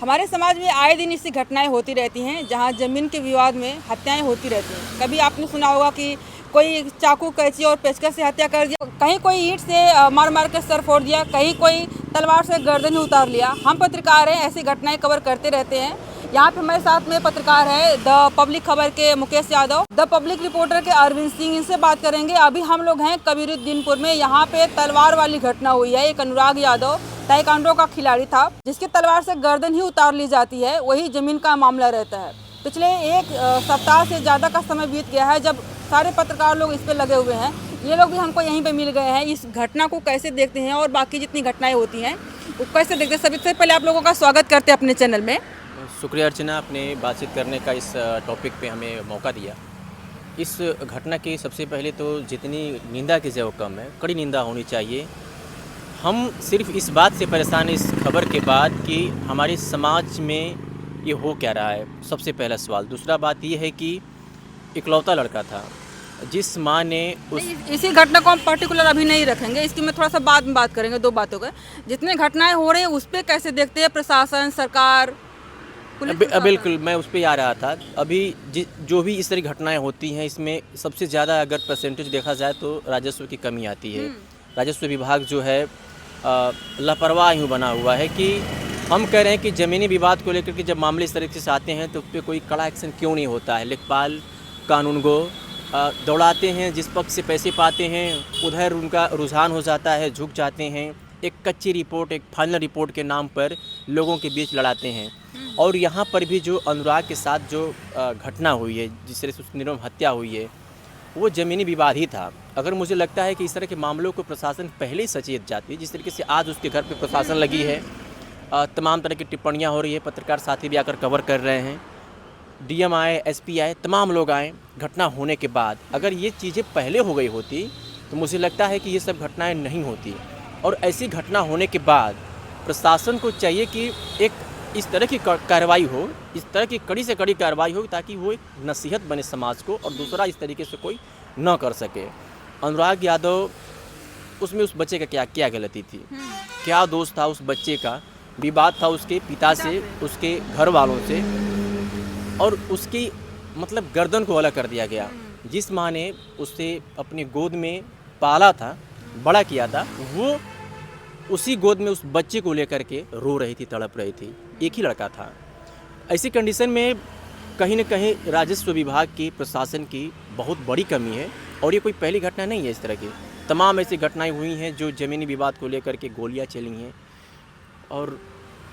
हमारे समाज में आए दिन ऐसी घटनाएं होती रहती हैं जहां ज़मीन के विवाद में हत्याएं होती रहती हैं। कभी आपने सुना होगा कि कोई चाकू कैंची और पेचकस से हत्या कर दिया, कहीं कोई ईंट से मार मार कर सर फोड़ दिया, कहीं कोई तलवार से गर्दन ही उतार लिया। हम पत्रकार हैं, ऐसी घटनाएं कवर करते रहते हैं। यहाँ पे हमारे साथ में पत्रकार है द पब्लिक खबर के Mukesh Yadav, the public reporter के अरविंद सिंह, इनसे बात करेंगे। अभी हम लोग हैं कबीरुद्दीनपुर में। यहाँ पे तलवार वाली घटना हुई है। एक अनुराग यादव ताइक्वांडो का खिलाड़ी था जिसकी तलवार से गर्दन ही उतार ली जाती है। वही जमीन का मामला रहता है। पिछले एक सप्ताह से ज़्यादा का समय बीत गया है जब सारे पत्रकार लोग इस पे लगे हुए हैं। ये लोग भी हमको यहीं पे मिल गए हैं। इस घटना को कैसे देखते हैं और बाकी जितनी घटनाएं होती हैं वो कैसे देखते हैं, सबसे पहले आप लोगों का स्वागत करते हैं अपने चैनल में। शुक्रिया अर्चना, आपने बातचीत करने का इस टॉपिक पे हमें मौका दिया। इस घटना की सबसे पहले तो जितनी निंदा की जाए वो कम है, कड़ी निंदा होनी चाहिए। हम सिर्फ इस बात से परेशान हैं इस खबर के बाद कि हमारे समाज में ये हो क्या रहा है, सबसे पहला सवाल। दूसरा बात ये है कि इकलौता लड़का था जिस माँ ने इसी घटना को हम पर्टिकुलर अभी नहीं रखेंगे, इसकी मैं थोड़ा सा बाद में बात करेंगे। दो बातों का, जितने घटनाएं हो रही है उस पर कैसे देखते हैं प्रशासन, सरकार, बिल्कुल मैं उस पर आ रहा था। अभी जो भी इस तरह की घटनाएं होती हैं इसमें सबसे ज़्यादा अगर परसेंटेज देखा जाए तो राजस्व की कमी आती है। राजस्व विभाग जो है लापरवाह यूँ बना हुआ है कि हम कह रहे हैं कि ज़मीनी विवाद को लेकर के जब मामले इस तरीके से आते हैं तो उस पर कोई कड़ा एक्शन क्यों नहीं होता है। लेखपाल कानून को दौड़ाते हैं, जिस पक्ष से पैसे पाते हैं उधर उनका रुझान हो जाता है, झुक जाते हैं। एक कच्ची रिपोर्ट, एक फाइनल रिपोर्ट के नाम पर लोगों के बीच लड़ाते हैं। और यहाँ पर भी जो अनुराग के साथ जो घटना हुई है, जिस तरह से उसकी निर्मम हत्या हुई है, वो ज़मीनी विवाद ही था। अगर मुझे लगता है कि इस तरह के मामलों को प्रशासन पहले ही सचेत जाती, जिस तरीके से आज उसके घर पे प्रशासन लगी है, तमाम तरह की टिप्पणियाँ हो रही है, पत्रकार साथी भी आकर कवर कर रहे हैं, डीएम आए, एसपी आए, तमाम लोग आए। घटना होने के बाद अगर ये चीज़ें पहले हो गई होती तो मुझे लगता है कि ये सब घटनाएँ नहीं होती। और ऐसी घटना होने के बाद प्रशासन को चाहिए कि एक इस तरह की कार्रवाई हो, इस तरह की कड़ी से कड़ी कार्रवाई हो ताकि वो एक नसीहत बने समाज को और दूसरा इस तरीके से कोई न कर सके। अनुराग यादव, उसमें उस बच्चे का क्या गलती थी, क्या दोष था उस बच्चे का? विवाद था उसके पिता से, उसके घर वालों से, और उसकी मतलब गर्दन को अलग कर दिया गया। जिस माँ ने उसे अपनी गोद में पाला था, बड़ा किया था, वो उसी गोद में उस बच्चे को लेकर के रो रही थी, तड़प रही थी। एक ही लड़का था। ऐसी कंडीशन में कहीं न कहीं राजस्व विभाग की, प्रशासन की बहुत बड़ी कमी है। और ये कोई पहली घटना नहीं है। इस तरह की तमाम ऐसी घटनाएं हुई हैं जो ज़मीनी विवाद को लेकर के गोलियां चली हैं। और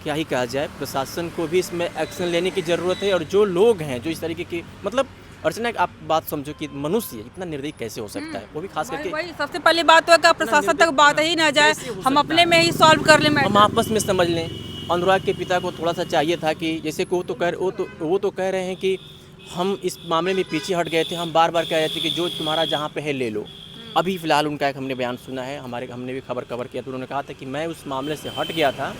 क्या ही कहा जाए, प्रशासन को भी इसमें एक्शन लेने की ज़रूरत है। और जो लोग हैं जो इस तरीके की, मतलब अर्चना आप बात समझो कि मनुष्य इतना निर्दयी कैसे हो सकता है, वो भी खास करके वही सबसे पहले बात तो है कि प्रशासन तक बात ही ना जाए, हम अपने में ही सॉल्व कर लें, हम आपस में समझ लें। अनुराग के पिता को थोड़ा सा चाहिए था कि जैसे को वो तो कह रहे हैं कि हम इस मामले में पीछे हट गए थे, हम बार बार कह रहे थे कि जो तुम्हारा जहाँ पे है ले लो। अभी फ़िलहाल उनका एक हमने बयान सुना है, हमने भी खबर कवर किया तो उन्होंने कहा था कि मैं उस मामले से हट गया था।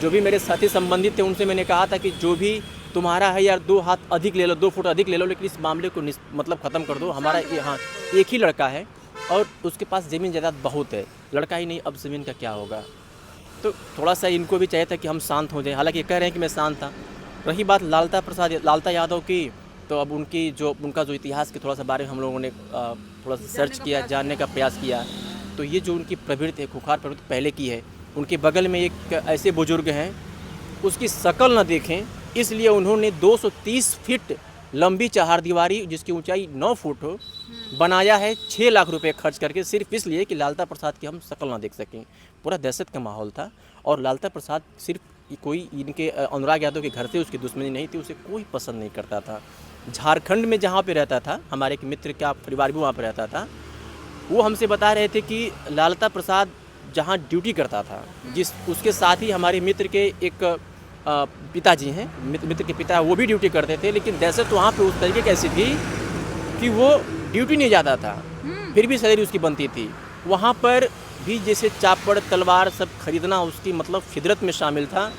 जो भी मेरे साथी संबंधित थे उनसे मैंने कहा था कि जो भी तुम्हारा है यार 2 हाथ अधिक ले लो, 2 फुट अधिक ले लो, लेकिन इस मामले को मतलब ख़त्म कर दो। हमारा यहाँ एक ही लड़का है और उसके पास ज़मीन जायदाद बहुत है, लड़का ही नहीं, अब ज़मीन का क्या होगा। तो थोड़ा सा इनको भी चाहिए था कि हम शांत हो जाएं। हालांकि कह रहे हैं कि मैं शांत था। रही बात लालता यादव की, तो अब उनका जो इतिहास के थोड़ा सा बारे में हम लोगों ने थोड़ा सा सर्च किया, जानने का प्रयास किया। तो ये जो उनकी प्रवृत्ति है, खुखार प्रवृत्ति पहले की है। उनके बगल में एक ऐसे बुजुर्ग हैं, उसकी शक्ल न देखें इसलिए उन्होंने 230 फीट लंबी चहारदीवारी जिसकी ऊंचाई 9 फुट हो बनाया है 6 लाख रुपए खर्च करके, सिर्फ इसलिए कि लालता प्रसाद की हम शक्ल ना देख सकें। पूरा दहशत का माहौल था। और लालता प्रसाद सिर्फ कोई इनके अनुराग यादव के घर से उसकी दुश्मनी नहीं थी, उसे कोई पसंद नहीं करता था। झारखंड में जहाँ पे रहता था, हमारे एक मित्र का परिवार भी वहाँ पर रहता था, वो हमसे बता रहे थे कि लालता प्रसाद जहाँ ड्यूटी करता था, उसके साथ ही हमारे मित्र के एक पिताजी हैं, मित्र के पिता, वो भी ड्यूटी करते थे। लेकिन दहशत वहाँ पे उस तरीके की ऐसी थी कि वो ड्यूटी नहीं जाता था, फिर भी सैलरी उसकी बनती थी। वहाँ पर भी जैसे चापड़, तलवार सब खरीदना उसकी मतलब फितरत में शामिल था।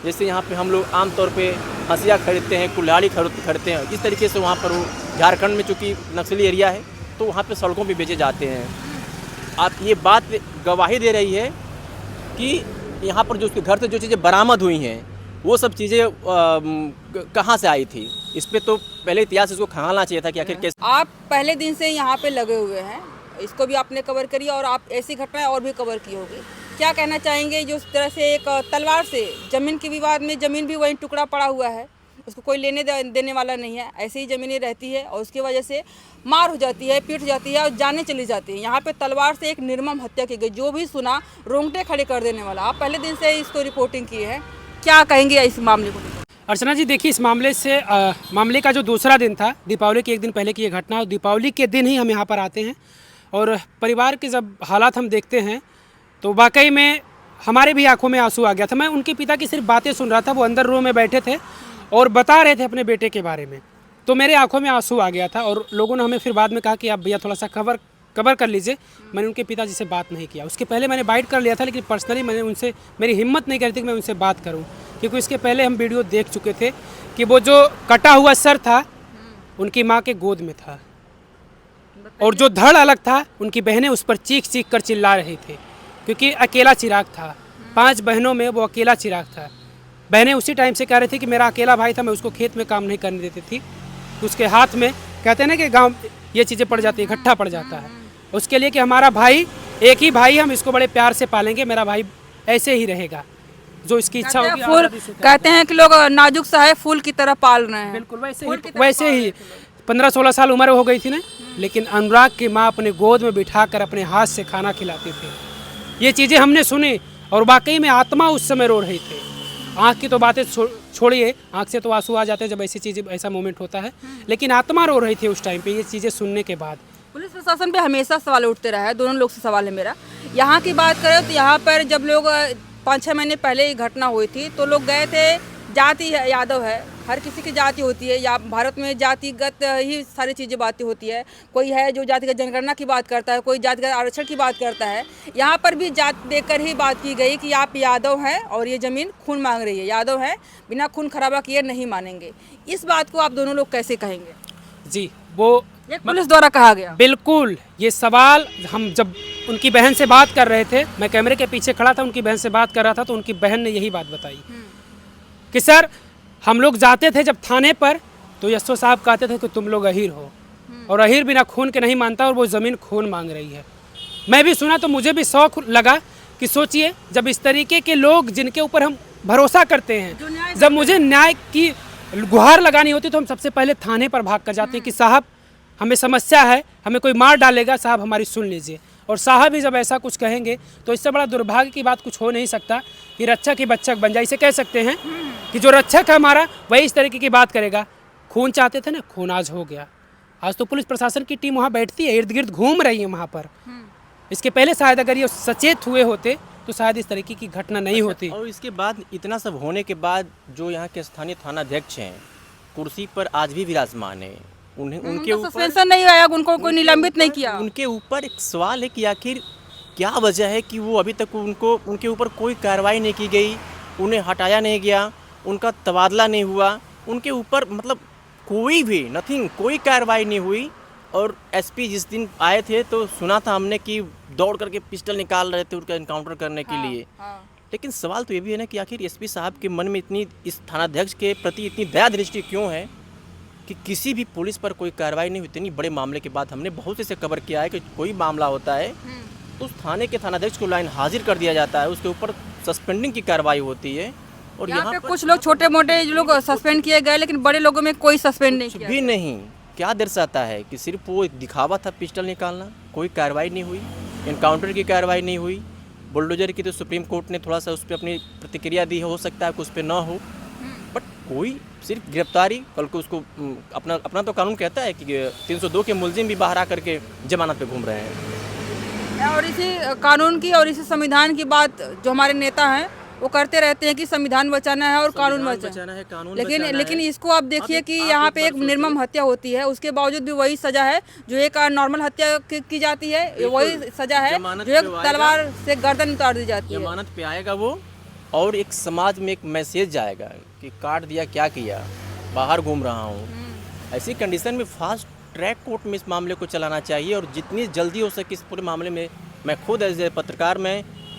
जैसे यहाँ पे हम लोग आमतौर पे हंसिया खरीदते हैं, कुल्हाड़ी खरीदते हैं, इस तरीके से वहाँ पर वो झारखंड में चूँकि नक्सली एरिया है तो वहाँ पे सड़कों पे बेचे जाते हैं। आप ये बात गवाही दे रही है कि यहाँ पर जो उसके घर से जो चीज़ें बरामद हुई हैं वो सब चीज़ें कहाँ से आई थी? इस पे तो पहले इतिहास इसको खंगालना चाहिए था कि आखिर कैसे। आप पहले दिन से यहाँ पे लगे हुए हैं, इसको भी आपने कवर करी और आप ऐसी घटनाएं और भी कवर की होगी। क्या कहना चाहेंगे जो इस तरह से एक तलवार से ज़मीन के विवाद में ज़मीन भी वहीं टुकड़ा पड़ा हुआ है, उसको कोई लेने देने वाला नहीं है, ऐसे ही ज़मीनें रहती है और उसकी वजह से मार हो जाती है, पीट जाती है और जाने चली जाती है। यहाँ पे तलवार से एक निर्मम हत्या की गई, जो भी सुना रोंगटे खड़े कर देने वाला। आप पहले दिन से इसको रिपोर्टिंग की है, क्या कहेंगे इस मामले को? अर्चना जी देखिए, इस मामले का जो दूसरा दिन था, दीपावली के एक दिन पहले की ये घटना, और दीपावली के दिन ही हम यहाँ पर आते हैं और परिवार के जब हालात हम देखते हैं तो वाकई में हमारे भी आंखों में आंसू आ गया था। मैं उनके पिता की सिर्फ बातें सुन रहा था, वो अंदर रूम में बैठे थे और बता रहे थे अपने बेटे के बारे में, तो मेरे आंखों में आंसू आ गया था। और लोगों ने हमें फिर बाद में कहा कि आप भैया थोड़ा सा कवर कर लीजिए। मैंने उनके पिताजी से बात नहीं किया, उसके पहले मैंने बाइट कर लिया था, लेकिन पर्सनली मैंने उनसे, मेरी हिम्मत नहीं करी थी कि मैं उनसे बात करूं, क्योंकि इसके पहले हम वीडियो देख चुके थे कि वो जो कटा हुआ सर था उनकी माँ के गोद में था और जो धड़ अलग था उनकी बहनें उस पर चीख चीख कर चिल्ला रही थी, क्योंकि अकेला चिराग था। 5 बहनों में वो अकेला चिराग था। बहनें उसी टाइम से कह रही थी कि मेरा अकेला भाई था, मैं उसको खेत में काम नहीं करने देती थी। उसके हाथ में कहते हैं ना कि गांव ये चीज़ें पड़ जाती है, इकट्ठा पड़ जाता है उसके लिए कि हमारा भाई एक ही भाई, हम इसको बड़े प्यार से पालेंगे, मेरा भाई ऐसे ही रहेगा, जो इसकी इच्छा होगी। फूल कहते हैं कि लोग नाजुक सा है, फूल की तरह पाल रहे हैं। बिल्कुल वैसे ही 15-16 साल उम्र हो गई थी ना, लेकिन अनुराग की माँ अपने गोद में बिठाकर अपने हाथ से खाना खिलाती थी। ये चीज़ें हमने सुनी और वाकई में आत्मा उस समय रो रही थी। आँख की तो बातें छोड़िए, आँख से तो आंसू आ जाते हैं जब ऐसी चीज़, ऐसा मोमेंट होता है, लेकिन आत्मा रो रही थी उस टाइम पे ये चीज़ें सुनने के बाद। पुलिस प्रशासन पे हमेशा सवाल उठते रहा है, दोनों लोग से सवाल है मेरा। यहाँ की बात करें तो यहाँ पर जब लोग 5-6 महीने पहले ही घटना हुई थी तो लोग गए थे, जाति है, यादव है, हर किसी की जाति होती है, या भारत में जातिगत ही सारी चीज़ें बातें होती है। कोई है जो जातिगत जनगणना की बात करता है, कोई जातिगत आरक्षण की बात करता है। यहाँ पर भी जात देकर ही बात की गई कि आप यादव हैं और ये ज़मीन खून मांग रही है, यादव हैं, बिना खून खराबा किए नहीं मानेंगे। इस बात को आप दोनों लोग कैसे कहेंगे? जी, वो ये पुलिस द्वारा कहा गया। बिल्कुल, ये सवाल हम जब उनकी बहन से बात कर रहे थे, मैं कैमरे के पीछे खड़ा था, उनकी बहन से बात कर रहा था, तो उनकी बहन ने यही बात बताई कि सर हम लोग जाते थे जब थाने पर तो यशो साहब कहते थे कि तुम लोग अहीर हो और अहीर बिना खून के नहीं मानता और वो ज़मीन खून मांग रही है। मैं भी सुना तो मुझे भी शौक लगा कि सोचिए, जब इस तरीके के लोग जिनके ऊपर हम भरोसा करते हैं, जब मुझे न्याय की गुहार लगानी होती तो हम सबसे पहले थाने पर भाग कर जाते कि साहब हमें समस्या है, हमें कोई मार डालेगा, साहब हमारी सुन लीजिए। और साहब ही जब ऐसा कुछ कहेंगे तो इससे बड़ा दुर्भाग्य की बात कुछ हो नहीं सकता कि रक्षक ही बच्चक बन जाए। इसे कह सकते हैं कि जो रक्षक है हमारा वही इस तरीके की बात करेगा। खून चाहते थे ना, खून आज हो गया। आज तो पुलिस प्रशासन की टीम वहाँ बैठती है, इर्द गिर्द घूम रही है वहाँ पर। इसके पहले शायद अगर ये सचेत हुए होते तो शायद इस तरीके की घटना नहीं होती। और इसके बाद, इतना सब होने के बाद, जो यहाँ के स्थानीय थानाध्यक्ष हैं कुर्सी पर आज भी विराजमान है, उनके ऊपर सस्पेंशन नहीं आया, उनको कोई निलंबित नहीं किया। उनके ऊपर एक सवाल है कि आखिर क्या वजह है कि वो अभी तक उनके ऊपर कोई कार्रवाई नहीं की गई, उन्हें हटाया नहीं गया, उनका तबादला नहीं हुआ, उनके ऊपर मतलब कोई भी नथिंग, कोई कार्रवाई नहीं हुई। और एसपी जिस दिन आए थे तो सुना था हमने कि दौड़ करके पिस्टल निकाल रहे थे उनका इनकाउंटर करने के लिए। लेकिन सवाल तो ये भी है ना कि आखिर एसपी साहब के मन में इतनी, इस थानाध्यक्ष के प्रति इतनी दया दृष्टि क्यों है कि किसी भी पुलिस पर कोई कार्रवाई नहीं हुई। इतनी बड़े मामले के बाद हमने बहुत से कवर किया है कि कोई मामला होता है तो उस थाने के थानाध्यक्ष को लाइन हाजिर कर दिया जाता है, उसके ऊपर सस्पेंडिंग की कार्रवाई होती है। और यहाँ पे कुछ लोग छोटे मोटे लोग सस्पेंड किए गए, लेकिन बड़े लोगों में कोई सस्पेंड नहीं किया भी नहीं। क्या दर्शाता है कि सिर्फ वो एक दिखावा था पिस्टल निकालना, कोई कार्रवाई नहीं हुई, इनकाउंटर की कार्रवाई नहीं हुई। बुलडोजर की तो सुप्रीम कोर्ट ने थोड़ा सा उस पर अपनी प्रतिक्रिया दी, हो सकता है कि उस पर ना हो, बट कोई सिर्फ गिरफ्तारी, कल को उसको अपना तो कानून कहता है कि 302 के मुलजिम भी बाहर आकर के जमानत पे घूम रहे हैं। और इसी कानून की और इसी संविधान की बात जो हमारे नेता हैं वो करते रहते हैं कि संविधान बचाना है और कानून बचाना है, कानून लेकिन इसको आप देखिए कि यहाँ पे एक निर्मम हत्या होती है, उसके बावजूद भी वही सजा है जो एक नॉर्मल हत्या की जाती है, वही सजा है जो एक तलवार से गर्दन उतार दी जाती है। जमानत पे आएगा वो, और एक समाज में एक मैसेज जाएगा कि काट दिया, क्या किया, बाहर घूम रहा हूँ। ऐसी कंडीशन में फास्ट ट्रैक कोर्ट में इस मामले को चलाना चाहिए और जितनी जल्दी हो सके इस पूरे मामले में, मैं खुद एज ए पत्रकार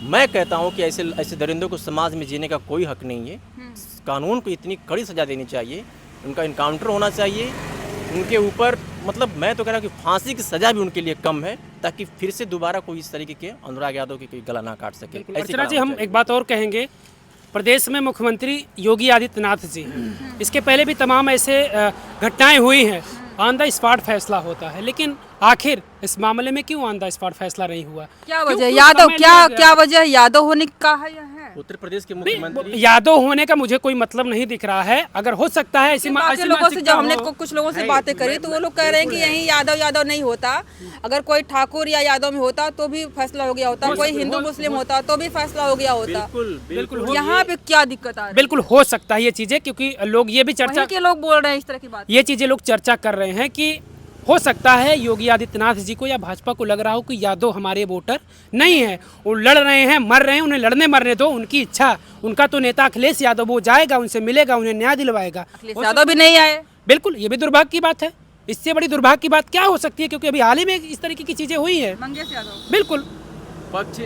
मैं कहता हूँ कि ऐसे दरिंदों को समाज में जीने का कोई हक नहीं है। कानून को इतनी कड़ी सज़ा देनी चाहिए, उनका इनकाउंटर होना चाहिए उनके ऊपर। मतलब मैं तो कह रहा हूँ कि फांसी की सज़ा भी उनके लिए कम है, ताकि फिर से दोबारा कोई इस तरीके के अनुराग यादव की कोई गला ना काट सके। अर्चना जी, हम एक बात और कहेंगे, प्रदेश में मुख्यमंत्री योगी आदित्यनाथ जी हैं, इसके पहले भी तमाम ऐसे घटनाएं हुई हैं, ऑन द स्पॉट फैसला होता है, लेकिन आखिर इस मामले में क्यों ऑन द स्पॉट फैसला नहीं हुआ? क्या क्यों- वजह क्यों यादव समय क्या लिया गया? क्या वजह यादव होने का है या है? उत्तर प्रदेश के नहीं, मुख्यमंत्री यादव होने का मुझे कोई मतलब नहीं दिख रहा है। अगर हो सकता है ऐसी बाकी लोगों से, जब हमने कुछ लोगों से बातें करी तो वो लोग कह रहे हैं कि यहीं यादव नहीं होता, अगर कोई ठाकुर या यादव में होता तो भी फैसला हो गया होता, कोई हिंदू मुस्लिम होता तो भी फैसला हो गया होता। बिल्कुल यहाँ पे क्या दिक्कत आ रही बिल्कुल हो सकता है ये चीजें, क्योंकि लोग ये भी है? चर्चा वहीं के लोग बोल रहे हैं इस तरह की बात। ये चीजें लोग चर्चा कर रहे हैं कि हो सकता है योगी आदित्यनाथ जी को या भाजपा को लग रहा हो कि यादव हमारे वोटर नहीं है, वो लड़ रहे हैं, मर रहे हैं, उन्हें लड़ने मरने दो, उनकी इच्छा। उनका तो नेता अखिलेश यादव, वो जाएगा, उनसे मिलेगा, उन्हें न्याय दिलवाएगा। अखिलेश यादव भी नहीं आए। बिल्कुल, ये भी दुर्भाग्य की बात है। इससे बड़ी दुर्भाग्य की बात क्या हो सकती है, क्योंकि अभी हाल ही में इस तरीके की चीजें हुई है। मंगेश यादव बिल्कुल,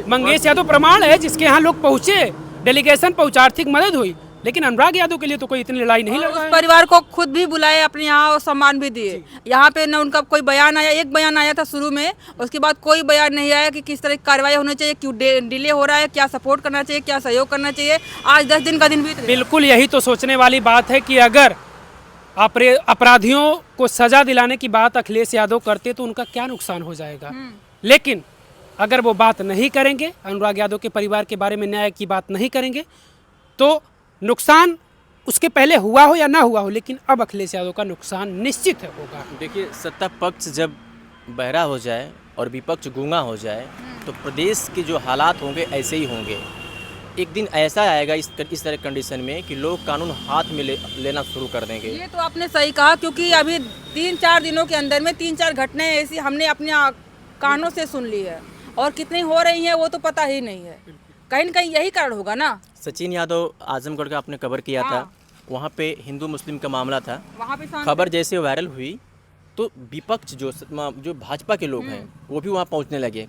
मंगेश यादव प्रमाण है, जिसके यहाँ लोग पहुंचे, डेलीगेशन पहुंचा, आर्थिक मदद हुई, लेकिन अनुराग यादव के लिए तो कोई इतनी लड़ाई नहीं लड़ रहा उस है। परिवार को खुद भी बुलाए अपने यहाँ और सम्मान भी दिए। यहाँ पे न उनका कोई बयान आया, एक बयान आया था शुरू में, उसके बाद कोई बयान नहीं आया कि किस तरह की कार्रवाई होनी चाहिए, क्यों डिले हो रहा है, क्या सपोर्ट करना चाहिए, क्या सहयोग करना चाहिए। आज 10 दिन का दिन बीत गया। बिल्कुल, यही तो सोचने वाली बात है कि अगर अपराधियों को सजा दिलाने की बात अखिलेश यादव करते तो उनका क्या नुकसान हो जाएगा। लेकिन अगर वो बात नहीं करेंगे, अनुराग यादव के परिवार के बारे में न्याय की बात नहीं करेंगे, तो नुकसान उसके पहले हुआ हो या ना हुआ हो, लेकिन अब अखिलेश यादव का नुकसान निश्चित है होगा। देखिए, सत्ता पक्ष जब बहरा हो जाए और विपक्ष गूंगा हो जाए तो प्रदेश के जो हालात होंगे ऐसे ही होंगे। एक दिन ऐसा आएगा इस तरह कंडीशन में कि लोग कानून हाथ में लेना शुरू कर देंगे। ये तो आपने सही कहा, क्योंकि अभी 3-4 दिनों के अंदर में 3-4 घटनाएं ऐसी हमने अपने कानों से सुन ली है, और कितनी हो रही हैं वो तो पता ही नहीं है। कहीं न कहीं यही कारण होगा ना। सचिन यादव आजमगढ़ का आपने कवर किया था, वहाँ पे हिंदू मुस्लिम का मामला था। वहाँ पे खबर जैसे वायरल हुई तो विपक्ष जो भाजपा के लोग हैं वो भी वहाँ पहुँचने लगे।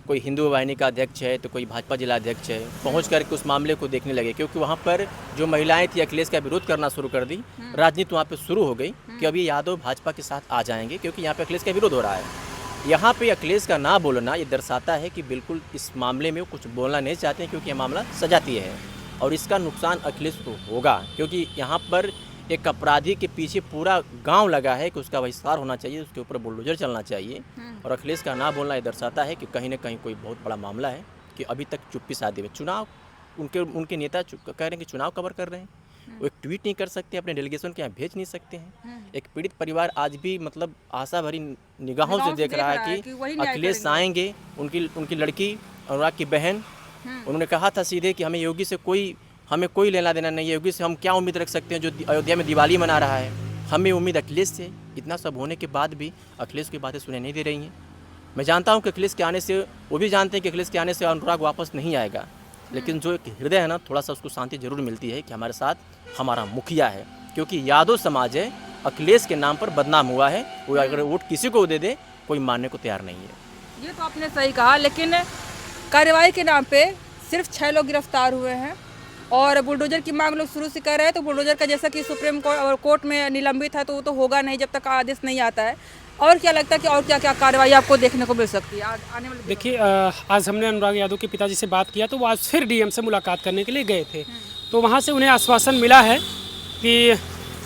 कोई हिंदू वाहिनी का अध्यक्ष है तो कोई भाजपा जिला अध्यक्ष है, पहुँच करके उस मामले को देखने लगे, क्योंकि वहाँ पर जो महिलाएं थी अखिलेश का विरोध करना शुरू कर दी। राजनीति वहाँ पे शुरू हो गई कि अभी यादव भाजपा के साथ आ जाएंगे, क्योंकि यहाँ पे अखिलेश का विरोध हो रहा है। यहाँ पे अखिलेश का ना बोलना ये दर्शाता है कि बिल्कुल इस मामले में कुछ बोलना नहीं चाहते हैं, क्योंकि यह मामला सजातीय है और इसका नुकसान अखिलेश को होगा। क्योंकि यहाँ पर एक अपराधी के पीछे पूरा गांव लगा है कि उसका बहिष्कार होना चाहिए, उसके ऊपर बुलडोजर चलना चाहिए, और अखिलेश का ना बोलना ये दर्शाता है कि कहीं ना कहीं कोई बहुत बड़ा मामला है कि अभी तक चुप्पी साधे हुए। चुनाव उनके नेता कह रहे हैं कि चुनाव कवर कर रहे हैं, वो एक ट्वीट नहीं कर सकते, अपने डेलीगेशन के यहाँ भेज नहीं सकते हैं। एक पीड़ित परिवार आज भी मतलब आशा भरी निगाहों से देख रहा है कि अखिलेश आएंगे। उनकी लड़की अनुराग की बहन, उन्होंने कहा था सीधे कि हमें योगी से हमें कोई लेना देना नहीं है, योगी से हम क्या उम्मीद रख सकते हैं जो अयोध्या में दिवाली मना रहा है। हमें उम्मीद अखिलेश से। इतना सब होने के बाद भी अखिलेश की बातें सुने नहीं दे रही हैं। मैं जानता हूँ कि अखिलेश के आने से, वो भी जानते हैं कि अखिलेश के आने से अनुराग वापस नहीं आएगा, लेकिन जो एक हृदय है ना, थोड़ा सा उसको शांति जरूर मिलती है कि हमारे साथ हमारा मुखिया है, क्योंकि यादव समाज है अखिलेश के नाम पर बदनाम हुआ है। वो अगर वोट किसी को दे दे कोई मानने को तैयार नहीं है। ये तो आपने सही कहा, लेकिन कार्रवाई के नाम पे सिर्फ 6 लोग गिरफ्तार हुए हैं और बुलडोजर की मांग लोग शुरू से कर रहे हैं। तो बुलडोजर का जैसा कि सुप्रीम कोर्ट में निलंबित है, तो वो तो होगा नहीं जब तक आदेश नहीं आता है। और क्या लगता है कि और क्या क्या कार्रवाई आपको देखने को मिल सकती है आने वाले? देखिए, आज हमने अनुराग यादव के पिताजी से बात किया, तो वो आज फिर डीएम से मुलाकात करने के लिए गए थे। तो वहाँ से उन्हें आश्वासन मिला है कि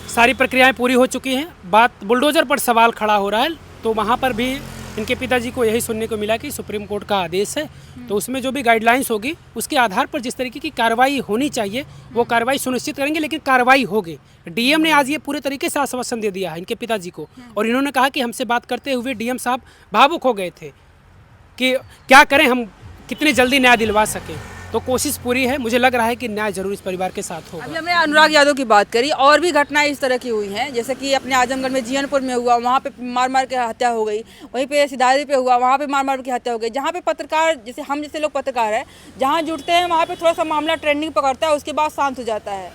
सारी प्रक्रियाएं पूरी हो चुकी हैं। बात बुलडोजर पर सवाल खड़ा हो रहा है, तो वहाँ पर भी इनके पिताजी को यही सुनने को मिला कि सुप्रीम कोर्ट का आदेश है, तो उसमें जो भी गाइडलाइंस होगी उसके आधार पर जिस तरीके की कार्रवाई होनी चाहिए वो कार्रवाई सुनिश्चित करेंगे, लेकिन कार्रवाई होगी। डीएम ने आज ये पूरे तरीके से आश्वासन दे दिया है इनके पिताजी को, और इन्होंने कहा कि हमसे बात करते हुए डीएम साहब भावुक हो गए थे कि क्या करें, हम कितनी जल्दी न्याय दिलवा सकें। तो कोशिश पूरी है, मुझे लग रहा है कि न्याय जरूर इस परिवार के साथ होगा। अभी हमने अनुराग यादव की बात करी, और भी घटनाएं इस तरह की हुई हैं, जैसे कि अपने आजमगढ़ में जीयनपुर में हुआ, वहाँ पे मार के हत्या हो गई। वहीं पे सिधारी पे हुआ, वहाँ पे मार के हत्या हो गई। जहाँ पे पत्रकार जैसे हम जैसे लोग पत्रकार हैं, जहाँ जुड़ते हैं वहाँ पे थोड़ा सा मामला ट्रेंडिंग पकड़ता है, उसके बाद शांत हो जाता है।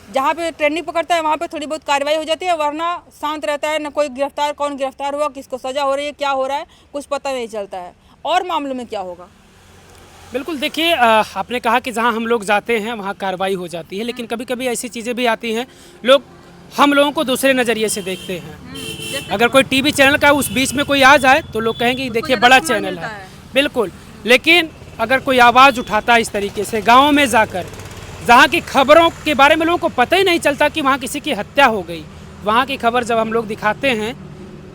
जहाँ पे ट्रेंडिंग पकड़ता है वहाँ पे थोड़ी बहुत कार्रवाई हो जाती है, वरना शांत रहता है। न कोई गिरफ्तार, कौन गिरफ्तार हुआ, किसको सजा हो रही है, क्या हो रहा है, कुछ पता नहीं चलता है। और मामलों में क्या होगा? बिल्कुल देखिए, आपने कहा कि जहाँ हम लोग जाते हैं वहाँ कार्रवाई हो जाती है, लेकिन कभी कभी ऐसी चीज़ें भी आती हैं, लोग हम लोगों को दूसरे नज़रिए से देखते हैं। अगर कोई टीवी चैनल का उस बीच में कोई आ जाए तो लोग कहेंगे कि देखिए बड़ा चैनल है। बिल्कुल, लेकिन अगर कोई आवाज़ उठाता है इस तरीके से गाँव में जाकर, जहाँ की खबरों के बारे में लोगों को पता ही नहीं चलता कि वहाँ किसी की हत्या हो गई, वहाँ की खबर जब हम लोग दिखाते हैं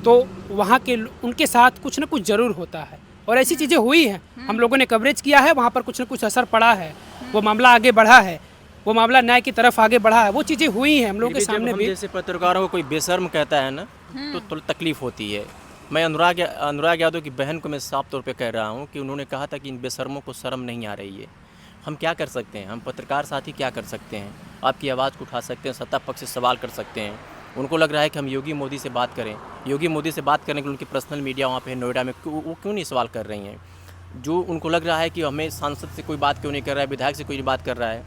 तो वहाँ के उनके साथ कुछ ना कुछ ज़रूर होता है, और ऐसी चीज़ें हुई हैं। हम लोगों ने कवरेज किया है, वहाँ पर कुछ ना कुछ असर पड़ा है, वो मामला आगे बढ़ा है, वो मामला न्याय की तरफ आगे बढ़ा है, वो चीज़ें हुई हैं हम लोगों के सामने भी। जैसे पत्रकारों को कोई बेशर्म कहता है ना, तो थोड़ी तकलीफ होती है। मैं अनुराग यादव की बहन को मैं साफ तौर पे कह रहा हूँ कि उन्होंने कहा था कि इन बेशर्मों को शर्म नहीं आ रही है। हम क्या कर सकते हैं, हम पत्रकार साथी क्या कर सकते हैं? आपकी आवाज़ को उठा सकते हैं, सत्ता पक्ष से सवाल कर सकते हैं। उनको लग रहा है कि हम योगी मोदी से बात करें, योगी मोदी से बात करने के लिए उनकी पर्सनल मीडिया वहाँ पे नोएडा में वो क्यों नहीं सवाल कर रही हैं? जो उनको लग रहा है कि हमें सांसद से कोई बात क्यों नहीं कर रहा है, विधायक से कोई बात कर रहा है।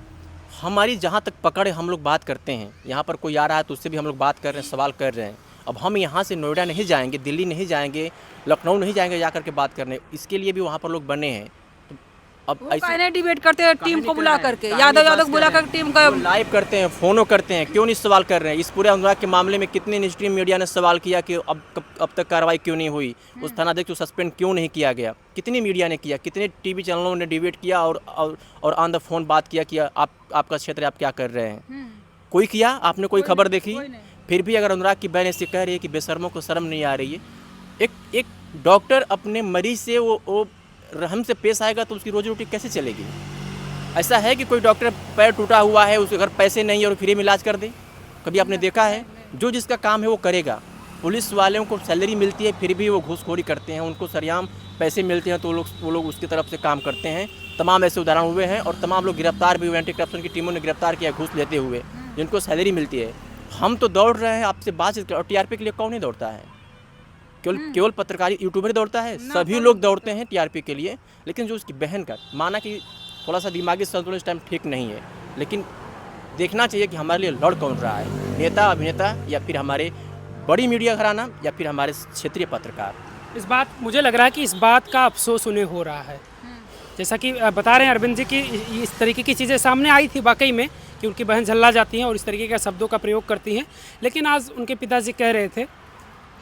हमारी जहाँ तक पकड़ है हम लोग बात करते हैं। यहाँ पर कोई आ रहा है तो उससे भी हम लोग बात कर रहे हैं, सवाल कर रहे हैं। अब हम यहाँ से नोएडा नहीं जाएंगे, दिल्ली नहीं जाएंगे, लखनऊ नहीं जाएंगे जाकर के बात करने, इसके लिए भी वहाँ पर लोग बने हैं। तो अब ऐसे डिबेट करते हैं टीम को बुला करके, यादव बुला कर टीम का लाइव करते हैं, फोनो करते हैं, क्यों नहीं सवाल कर रहे हैं? इस पूरे अनुराग के मामले में कितने निष्क्रिय मीडिया ने सवाल किया कि अब तक कार्रवाई क्यों नहीं हुई, उस थानाध्यक्ष को सस्पेंड क्यों नहीं किया गया? कितनी मीडिया ने किया, कितने टीवी चैनलों ने डिबेट किया और ऑन द फोन बात किया कि आपका क्षेत्र आप क्या कर रहे हैं? कोई किया? आपने कोई खबर देखी? फिर भी अगर अनुराग की बहन ऐसे कह रही है कि बेशर्मों को शर्म नहीं आ रही है, एक डॉक्टर अपने मरीज से वो रहम से पेश आएगा तो उसकी रोजी रोटी कैसे चलेगी? ऐसा है कि कोई डॉक्टर पैर टूटा हुआ है, उसके घर पैसे नहीं है और फ्री में इलाज कर दे? कभी आपने देखा है? जो जिसका काम है वो करेगा। पुलिस वालों को सैलरी मिलती है फिर भी वो घूसखोरी करते हैं, उनको सरेआम पैसे मिलते हैं तो वो लोग उसकी तरफ से काम करते हैं। तमाम ऐसे उदाहरण हुए हैं और तमाम लोग गिरफ्तार भी हुए, एंटी करप्शन की टीमों ने गिरफ्तार किया घूस लेते हुए, जिनको सैलरी मिलती है। हम तो दौड़ रहे हैं आपसे बातचीत, और टीआरपी के लिए कौन नहीं दौड़ता है? केवल पत्रकारी यूट्यूबर दौड़ता है? सभी लोग दौड़ते हैं टीआरपी के लिए। लेकिन जो उसकी बहन का माना कि थोड़ा सा दिमागी संतुलन इस टाइम ठीक नहीं है, लेकिन देखना चाहिए कि हमारे लिए लड़ कौन रहा है, नेता अभिनेता या फिर हमारे बड़ी मीडिया घराना या फिर हमारे क्षेत्रीय पत्रकार? इस बात मुझे लग रहा है कि इस बात का अफसोस उन्हें हो रहा है। जैसा कि बता रहे हैं अरविंद जी की इस तरीके की चीज़ें सामने आई थी वाकई में कि उनकी बहन झल्ला जाती हैं और इस तरीके के शब्दों का प्रयोग करती हैं। लेकिन आज उनके पिताजी कह रहे थे,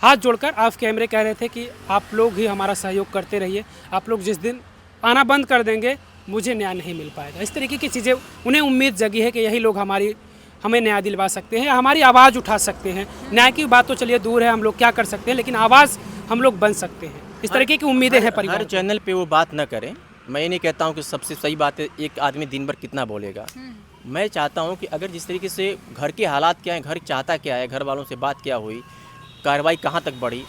हाथ जोड़कर ऑफ कैमरे कह रहे थे कि आप लोग ही हमारा सहयोग करते रहिए, आप लोग जिस दिन आना बंद कर देंगे मुझे न्याय नहीं मिल पाएगा। इस तरीके की चीज़ें उन्हें उम्मीद जगी है कि यही लोग हमें न्याय दिलवा सकते हैं, हमारी आवाज़ उठा सकते हैं। न्याय की बात तो चलिए दूर है, हम लोग क्या कर सकते हैं, लेकिन आवाज़ हम लोग बन सकते हैं। इस तरीके की उम्मीदें हैं परिवार। हर चैनल पे वो बात न करें। मैं ये नहीं कहता हूँ कि सबसे सही बात है एक आदमी दिन भर कितना बोलेगा। मैं चाहता हूँ कि अगर जिस तरीके से घर के हालात क्या हैं, घर चाहता क्या है, घर वालों से बात क्या हुई, कार्रवाई कहाँ तक बढ़ी,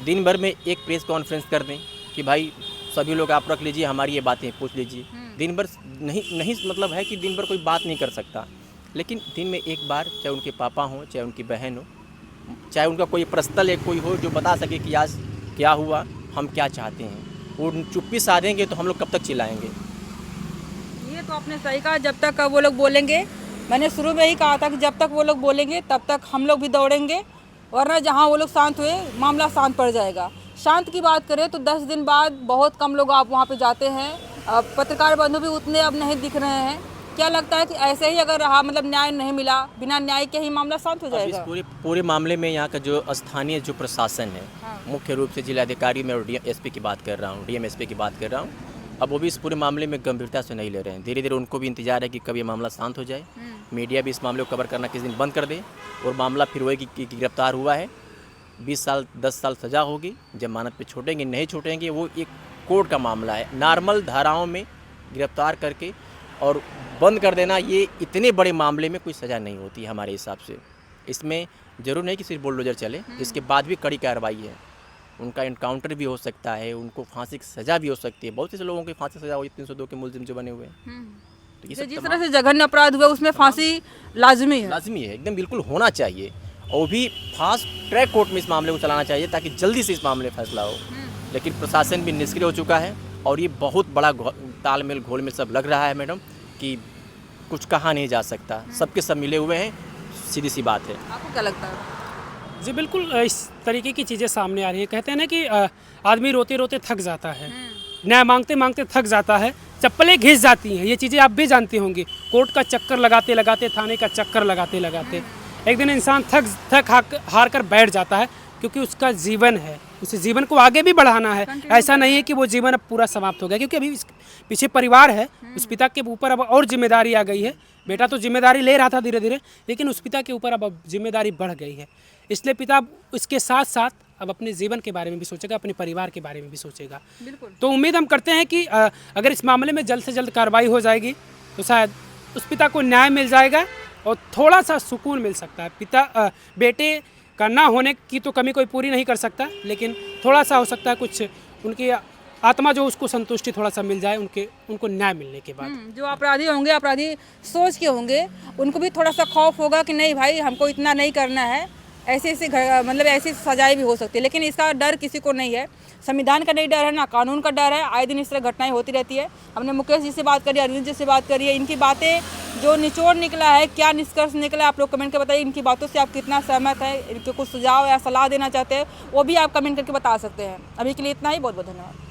दिन भर में एक प्रेस कॉन्फ्रेंस कर दें कि भाई सभी लोग आप रख लीजिए, हमारी ये बातें पूछ लीजिए। दिन भर नहीं मतलब है कि दिन भर कोई बात नहीं कर सकता, लेकिन दिन में एक बार, चाहे उनके पापा हों, चाहे उनकी बहन हो, चाहे उनका कोई पर्सनल एक कोई हो जो बता सके कि आज क्या हुआ, हम क्या चाहते हैं। वो चुप्पी साधेंगे तो हम लोग कब तक चिल्लाएंगे? ये तो आपने सही कहा, जब तक वो लोग बोलेंगे, मैंने शुरू में ही कहा था कि जब तक वो लोग बोलेंगे तब तक हम लोग भी दौड़ेंगे, वरना जहाँ वो लोग शांत हुए मामला शांत पड़ जाएगा। शांत की बात करें तो 10 दिन बाद बहुत कम लोग आप वहाँ पे जाते हैं, पत्रकार बंधु भी उतने अब नहीं दिख रहे हैं। क्या लगता है कि ऐसे ही अगर रहा, मतलब न्याय नहीं मिला, बिना न्याय के ही मामला शांत हो जाएगा? इस पूरे मामले में यहाँ का जो स्थानीय जो प्रशासन है, मुख्य रूप से जिलाधिकारी में और डीएसपी की बात कर रहा हूँ, डीएमएसपी की बात कर रहा हूँ, अब वो भी इस पूरे मामले में गंभीरता से नहीं ले रहे हैं। धीरे धीरे उनको भी इंतजार है कि कब ये मामला शांत हो जाए, मीडिया भी इस मामले को कवर करना किस दिन बंद कर दे और मामला फिर वही कि गिरफ्तार हुआ है, 20 साल 10 साल सज़ा होगी, जमानत पे छोड़ेंगे नहीं छोड़ेंगे, वो एक कोर्ट का मामला है। नॉर्मल धाराओं में गिरफ्तार करके और बंद कर देना, ये इतने बड़े मामले में कोई सज़ा नहीं होती है हमारे हिसाब से। इसमें ज़रूर नहीं कि सिर्फ बुलडोजर चले, इसके बाद भी कड़ी कार्रवाई है। उनका इनकाउंटर भी हो सकता है, उनको फांसी की सज़ा भी हो सकती है। बहुत से लोगों की फांसी सज़ा हुई, 302 के मुलजिम जो बने हुए हैं। तो ये जिस तरह से जघन्य अपराध हुआ उसमें फांसी लाजमी है, एकदम बिल्कुल होना चाहिए, और भी फास्ट ट्रैक कोर्ट में इस मामले को चलाना चाहिए ताकि जल्दी से इस मामले में फैसला हो। लेकिन प्रशासन भी निष्क्रिय हो चुका है और ये बहुत बड़ा तालमेल घोलमेल सब लग रहा है मैडम कि कुछ कहा नहीं जा सकता, सबके सब मिले हुए हैं, सीधी सी बात है। आपको क्या लगता है? जी बिल्कुल, इस तरीके की चीज़ें सामने आ रही हैं। कहते हैं ना कि आदमी रोते रोते थक जाता है, न्याय मांगते मांगते थक जाता है, चप्पलें घिस जाती हैं। ये चीज़ें आप भी जानती होंगी। कोर्ट का चक्कर लगाते लगाते, थाने का चक्कर लगाते लगाते एक दिन इंसान थक हार कर बैठ जाता है, क्योंकि उसका जीवन है, उस जीवन को आगे भी बढ़ाना है। ऐसा नहीं है कि वो जीवन अब पूरा समाप्त हो गया, क्योंकि अभी पीछे परिवार है। उस पिता के ऊपर अब और जिम्मेदारी आ गई है। बेटा तो जिम्मेदारी ले रहा था धीरे धीरे, लेकिन उस पिता के ऊपर अब जिम्मेदारी बढ़ गई है। इसलिए पिता इसके साथ साथ अब अपने जीवन के बारे में भी सोचेगा, अपने परिवार के बारे में भी सोचेगा। बिल्कुल। तो उम्मीद हम करते हैं कि अगर इस मामले में जल्द से जल्द कार्रवाई हो जाएगी तो शायद उस पिता को न्याय मिल जाएगा और थोड़ा सा सुकून मिल सकता है। बेटे का ना होने की तो कमी कोई पूरी नहीं कर सकता, लेकिन थोड़ा सा हो सकता है कुछ उनकी आत्मा जो उसको संतुष्टि थोड़ा सा मिल जाए उनको न्याय मिलने के बाद। जो अपराधी होंगे, अपराधी सोच के होंगे, उनको भी थोड़ा सा खौफ होगा कि नहीं भाई हमको इतना नहीं करना है, ऐसी मतलब ऐसी सजाएं भी हो सकती है। लेकिन इसका डर किसी को नहीं है। संविधान का नहीं डर है, ना कानून का डर है। आए दिन इस तरह घटनाएं होती रहती है। हमने मुकेश जी से बात करी, अरविंद जी से बात करी है। इनकी बातें जो निचोड़ निकला है, क्या निष्कर्ष निकला, आप लोग कमेंट करके बताइए। इनकी बातों से आप कितना सहमत है, इनके कुछ सुझाव या सलाह देना चाहते हैं, वो भी आप कमेंट करके बता सकते हैं। अभी के लिए इतना ही, बहुत बहुत धन्यवाद।